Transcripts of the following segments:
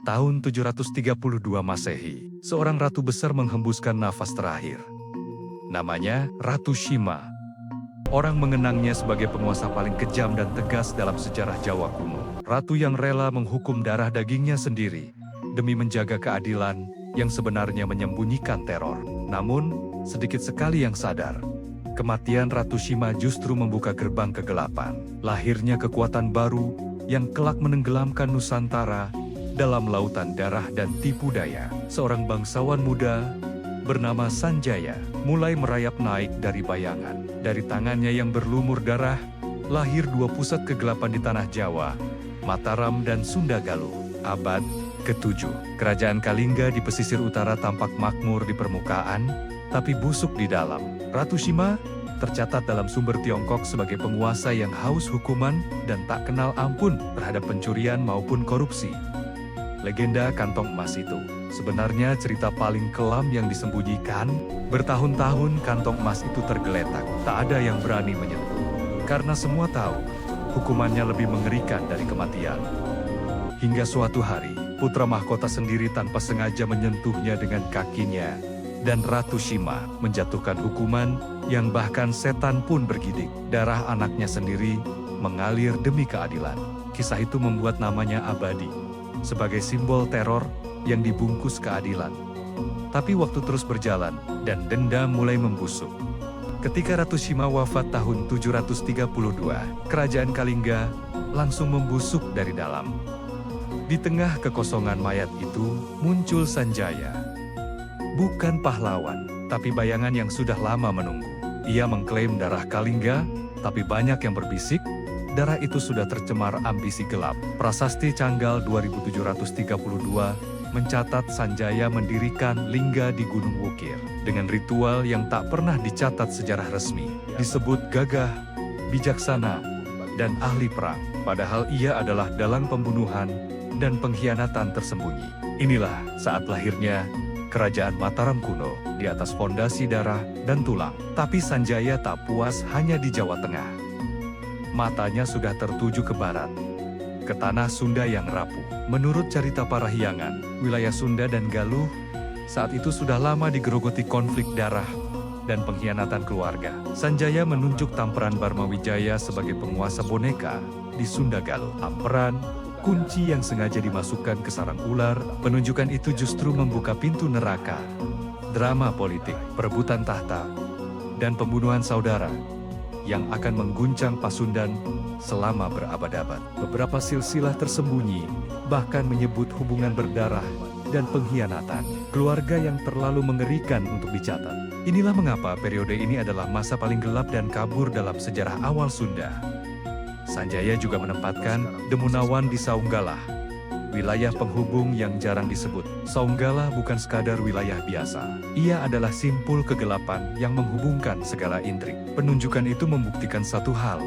Tahun 732 Masehi, seorang ratu besar menghembuskan nafas terakhir. Namanya Ratu Shima. Orang mengenangnya sebagai penguasa paling kejam dan tegas dalam sejarah Jawa kuno. Ratu yang rela menghukum darah dagingnya sendiri demi menjaga keadilan yang sebenarnya menyembunyikan teror. Namun, sedikit sekali yang sadar, kematian Ratu Shima justru membuka gerbang kegelapan. Lahirnya kekuatan baru yang kelak menenggelamkan Nusantara dalam lautan darah dan tipu daya. Seorang bangsawan muda bernama Sanjaya mulai merayap naik dari bayangan. Dari tangannya yang berlumur darah, lahir dua pusat kegelapan di tanah Jawa, Mataram dan Sunda Galuh. Abad ke-7, Kerajaan Kalingga di pesisir utara tampak makmur di permukaan, tapi busuk di dalam. Ratu Shima tercatat dalam sumber Tiongkok sebagai penguasa yang haus hukuman dan tak kenal ampun terhadap pencurian maupun korupsi. Legenda kantong emas itu sebenarnya cerita paling kelam yang disembunyikan. Bertahun-tahun kantong emas itu tergeletak, tak ada yang berani menyentuh. Karena semua tahu, hukumannya lebih mengerikan dari kematian. Hingga suatu hari, putra mahkota sendiri tanpa sengaja menyentuhnya dengan kakinya, dan Ratu Shima menjatuhkan hukuman yang bahkan setan pun bergidik. Darah anaknya sendiri mengalir demi keadilan. Kisah itu membuat namanya abadi, sebagai simbol teror yang dibungkus keadilan. Tapi waktu terus berjalan, dan dendam mulai membusuk. Ketika Ratu Shima wafat tahun 732, Kerajaan Kalingga langsung membusuk dari dalam. Di tengah kekosongan mayat itu, muncul Sanjaya. Bukan pahlawan, tapi bayangan yang sudah lama menunggu. Ia mengklaim darah Kalingga, tapi banyak yang berbisik, darah itu sudah tercemar ambisi gelap. Prasasti Canggal 2732 mencatat Sanjaya mendirikan lingga di Gunung Wukir dengan ritual yang tak pernah dicatat sejarah resmi. Disebut gagah, bijaksana, dan ahli perang. Padahal ia adalah dalang pembunuhan dan pengkhianatan tersembunyi. Inilah saat lahirnya Kerajaan Mataram kuno di atas fondasi darah dan tulang. Tapi Sanjaya tak puas hanya di Jawa Tengah. Matanya sudah tertuju ke barat, ke tanah Sunda yang rapuh. Menurut cerita Parahyangan, wilayah Sunda dan Galuh saat itu sudah lama digerogoti konflik darah dan pengkhianatan keluarga. Sanjaya menunjuk Tamperan Barmawijaya sebagai penguasa boneka di Sunda Galuh. Tamperan, kunci yang sengaja dimasukkan ke sarang ular. Penunjukan itu justru membuka pintu neraka. Drama politik, perebutan tahta, dan pembunuhan saudara yang akan mengguncang Pasundan selama berabad-abad. Beberapa silsilah tersembunyi bahkan menyebut hubungan berdarah dan pengkhianatan keluarga yang terlalu mengerikan untuk dicatat. Inilah mengapa periode ini adalah masa paling gelap dan kabur dalam sejarah awal Sunda. Sanjaya juga menempatkan Demunawan di Saunggalah, wilayah penghubung yang jarang disebut. Saunggalah bukan sekadar wilayah biasa. Ia adalah simpul kegelapan yang menghubungkan segala intrik. Penunjukan itu membuktikan satu hal.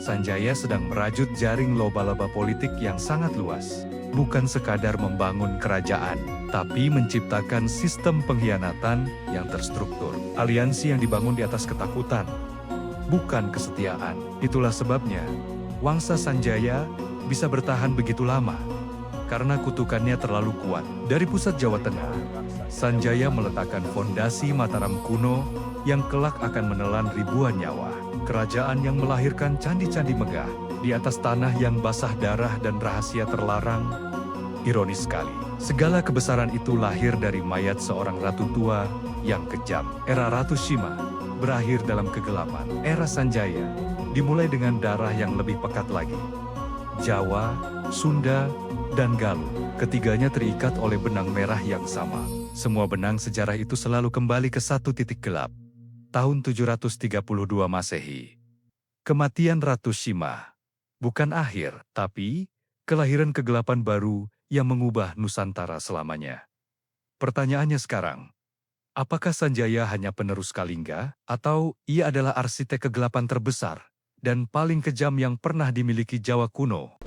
Sanjaya sedang merajut jaring laba-laba politik yang sangat luas. Bukan sekadar membangun kerajaan, tapi menciptakan sistem pengkhianatan yang terstruktur. Aliansi yang dibangun di atas ketakutan, bukan kesetiaan. Itulah sebabnya, Wangsa Sanjaya bisa bertahan begitu lama, karena kutukannya terlalu kuat. Dari pusat Jawa Tengah, Sanjaya meletakkan fondasi Mataram kuno yang kelak akan menelan ribuan nyawa. Kerajaan yang melahirkan candi-candi megah di atas tanah yang basah darah dan rahasia terlarang. Ironis sekali, segala kebesaran itu lahir dari mayat seorang ratu tua yang kejam. Era Ratu Shima berakhir dalam kegelapan. Era Sanjaya dimulai dengan darah yang lebih pekat lagi. Jawa, Sunda, dan Galuh, ketiganya terikat oleh benang merah yang sama. Semua benang sejarah itu selalu kembali ke satu titik gelap. Tahun 732 Masehi. Kematian Ratu Shima bukan akhir, tapi kelahiran kegelapan baru yang mengubah Nusantara selamanya. Pertanyaannya sekarang, apakah Sanjaya hanya penerus Kalingga, atau ia adalah arsitek kegelapan terbesar dan paling kejam yang pernah dimiliki Jawa kuno?